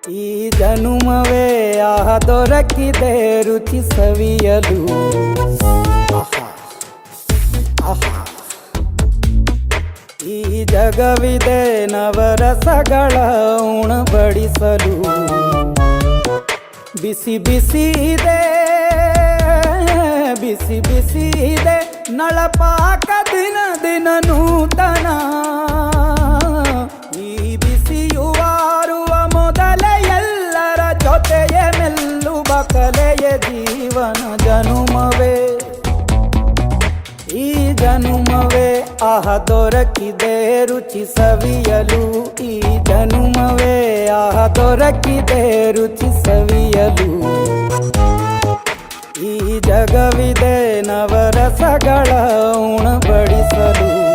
ಈ ಜನುಮವೇ ದೊರಕಿದೆ ರುಚಿ ಸವಿಯಲು. ಆಹಾ, ಆಹಾ. ಈ ಜಗವಿದೆ ನವರಸಗಳ ಉಣಬಡಿಸಲು. ಬಿಸಿ ಬಿಸಿ ಇದೆ, ಬಿಸಿ ಬಿಸಿ ಇದೆ ನಳಪಾಕ ದಿನ ದಿನ ನೂತನ. ಈ ಬಿಸಿಯುವಾರುವ ಮೊದಲೇ ಎಲ್ಲರ ಜೊತೆಯೇ ಮೆಲ್ಲುವ ಕಲೆಯ ಜೀವನ ಜನುಮವೇ. ಈ ಜನುಮವೇ ದೊರಕಿದೆ ರುಚಿ ಸವಿಯಲು. ಈ ಜನುಮವೇ ದೊರಕಿದೆ ರುಚಿ ಸವಿಯಲು. ಈ ಜಗವಿದೆ ನವರಸಗಳ ಉಣಬಡಿಸಲು.